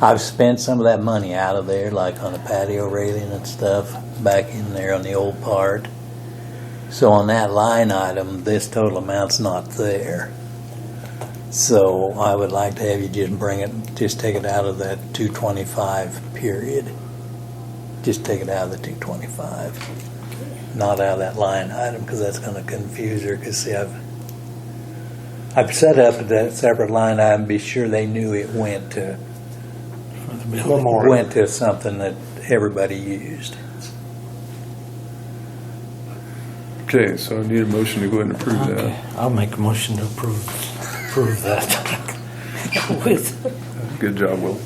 I've spent some of that money out of there, like on the patio railing and stuff, back in there on the old part. So on that line item, this total amount's not there. So I would like to have you just take it out of that 225 period. Just take it out of the 225. Not out of that line item, because that's going to confuse her. Because see, I've set up that separate line item, be sure they knew it went to something that everybody used. Okay, so I need a motion to go ahead and approve Okay, that. I'll make a motion to approve that. Good job, Will.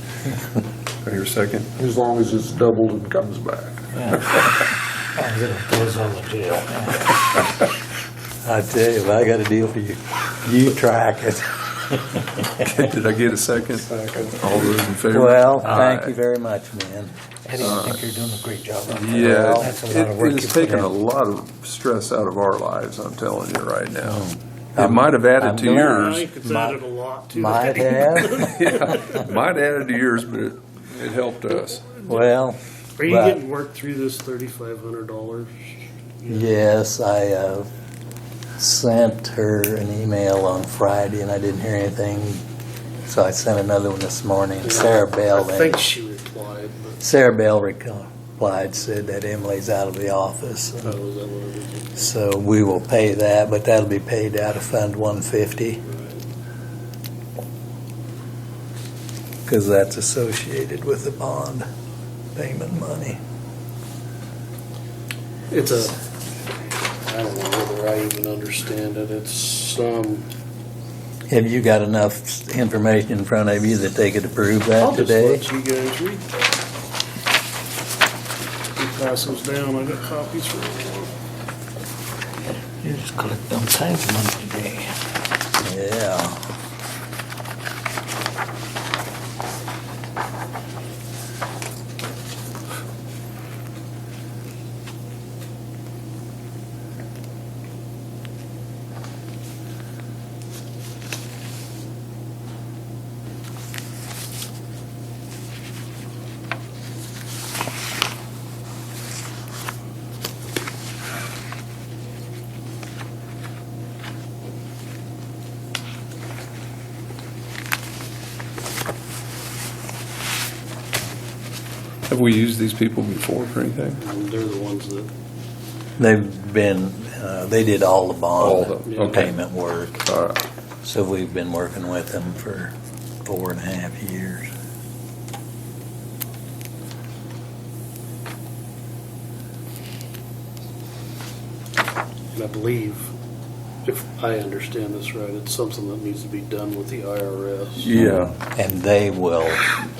I hear a second. As long as it's doubled and comes back. Yeah. As it goes on the jail. I tell you, if I got a deal for you, you track it. Okay, did I get a second? Second. All those in favor? Well, All thank right. you very much, man. Eddie, I think you're doing a great job. Yeah, That's a lot of work it you has put taken in. a lot of stress out of our lives, I'm telling you right now. It I'm- might have added I'm to glad. I yours. think it's added a lot to Might it. have. Yeah, might have added to yours, but it helped us. Well, Are you but- getting work through this $3,500? yes, I sent her an email on Friday, and I didn't hear anything, so I sent another one this morning. Sarah Bell. I think she replied, but Sarah Bell replied, said that Emily's out of the office. oh, is that what it is? So we will pay that, but that'll be paid out of Fund 150, because that's associated with the bond payment money. It's I don't know whether I even understand it. It's, Have you got enough information in front of you that they could approve that I'll just today? let you guys read. You pass those down, I got copies for everyone. You just collect them kinds of money today. Yeah. Have we used these people before for anything? And they're the ones that, They've been, they did all the All bond the- okay. payment work. All right. So we've been working with them for 4.5 years. and I believe, if I understand this right, it's something that needs to be done with the IRS. Yeah, And they will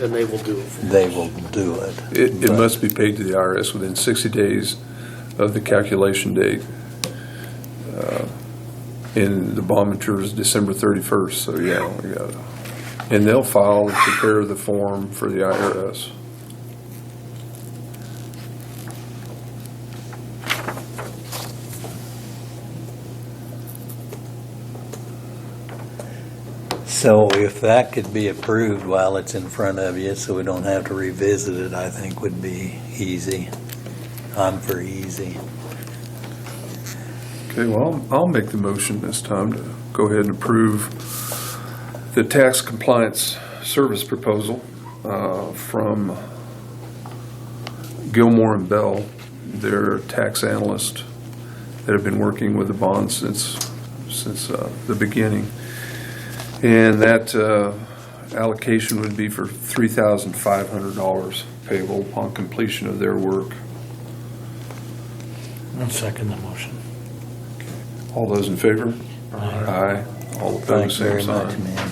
And they will do it for do it. it But- must be paid to the IRS within 60 days of the calculation date. And the bond matures December 31st, so yeah, we got it. And they'll file and prepare the form for the IRS. So if that could be approved while it's in front of you, so we don't have to revisit it, I think would be easy. I'm for easy. Okay, well, I'll make the motion this time to go ahead and approve the tax compliance service proposal from Gilmore and Bell. They're tax analysts that have been working with the bond since the beginning. And that allocation would be for $3,500 payable upon completion of their work. I'll second the motion. All those in favor? Aye. All opposed, Thanks same very much, sign. man.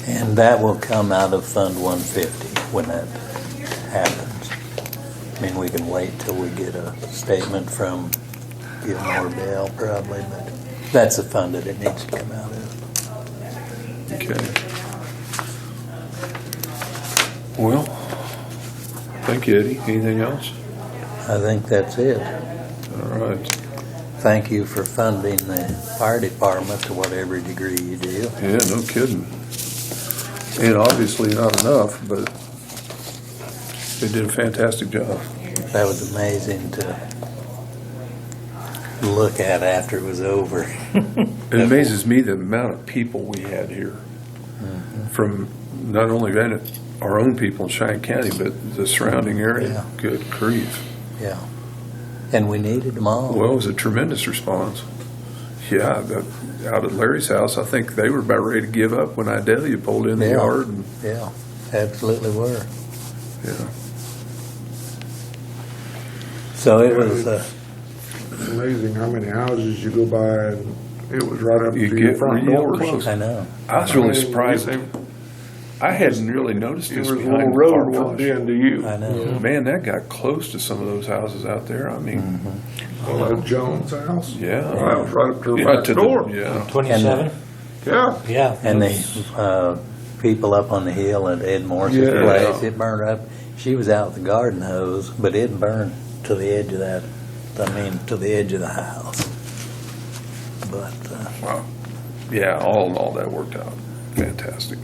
And that will come out of Fund 150 when that happens. I mean, we can wait till we get a statement from Gilmore Bell probably, but that's the fund that it needs to come out of. Okay. Well, thank you, Eddie. Anything else? I think that's it. All right. Thank you for funding the fire department to whatever degree you do. Yeah, no kidding. And obviously not enough, but they did a fantastic job. That was amazing to look at after it was over. It amazes me the amount of people we had here. From not only our own people in Cheyenne County, but the surrounding area. Yeah. Good grief. Yeah. And we needed them all. Well, it was a tremendous response. Yeah, out at Larry's house, I think they were about ready to give up when Idalia pulled in the Yeah. yard. And, Yeah, absolutely were. yeah. So it was, It's amazing how many houses you go by and it was right up to You your get front real door. close. I know. I was really surprised. I hadn't really noticed There this was a behind little the road car worked wash. into you. I know. Man, that got close to some of those houses out there. I mean, Well, that Jones house. yeah. Well, that was right up to her Yeah, back to the- door. Yeah. 27? Yeah. Yeah. And the people up on the hill at Ed Morris's Yeah. place, it burned up. She was out with the garden hose, but it burned to the edge of that, to the edge of the house. But, Wow. Yeah, all in all, that worked out fantastic.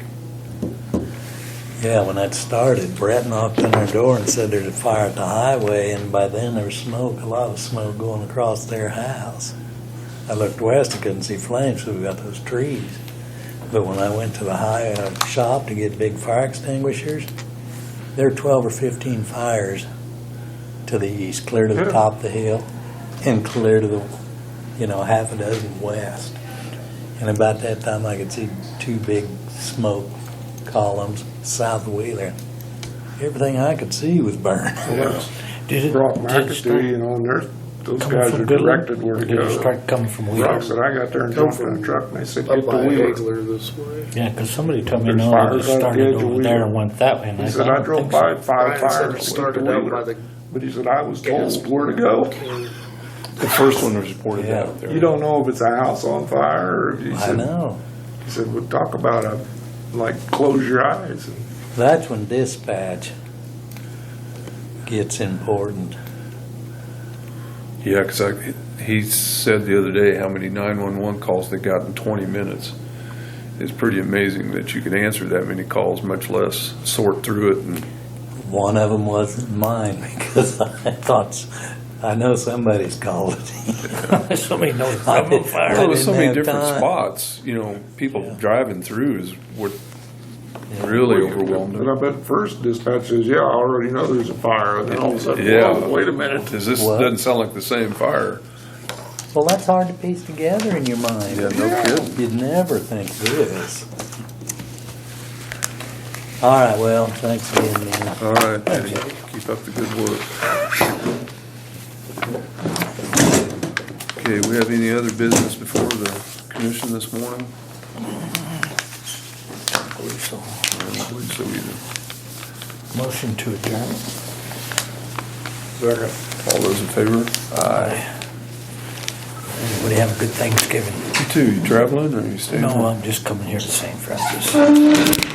yeah, when that started, Brett knocked on their door and said there's a fire at the highway, and by then there was smoke, a lot of smoke going across their house. I looked west, I couldn't see flames, so we got those trees. But when I went to the shop to get big fire extinguishers, there were 12 or 15 fires to the east, clear to the Yeah. top of the hill, and clear to the, half a dozen west. And about that time, I could see two big smoke columns south of Wheeler. Everything I could see was burned. Did it, Brock did it start McAtee, and those coming guys from are Goodland? directed where Or to did it go. start coming from Wheeler? Brock said, I got there and Come jumped in from the truck, and they said, Up get the by Wheeler. Hagler this way. Yeah, because somebody told me, There's no, fires it right at the started edge of over Wheeler. there and went that way. And He I said, don't I drove think by so. 5 Brian said fires. it to started get to out Wheeler. by the But he said, I was gas told where to go. can. The first one was reported Yeah. out there. You don't know if it's a house on fire, or he I said, know. he said, well, talk about close your eyes. And That's when dispatch gets important. Yeah, because he said the other day how many 911 calls they got in 20 minutes. It's pretty amazing that you could answer that many calls, much less sort through it. And One of them wasn't mine because I know somebody's called it. Somebody knows I I'm on didn't- fire. well, with so many have different time. spots, people Yeah. driving through is what really overwhelmed But them. I bet first dispatch says, yeah, I already know there's a fire. And then all of a sudden, Yeah. whoa, wait a minute. Because this What? doesn't sound like the same fire. Well, that's hard to piece together in your mind. Yeah, no kidding. You'd never think this. All right, well, thanks again, man. All right, Eddie, keep up the good work. Okay, we have any other business before the commission this morning? I believe so. I don't believe so either. Motion to adjourn. Second. All those in favor? Aye. Everybody have a good Thanksgiving. You too, you traveling or you staying? No, home? I'm just coming here to St. Francis.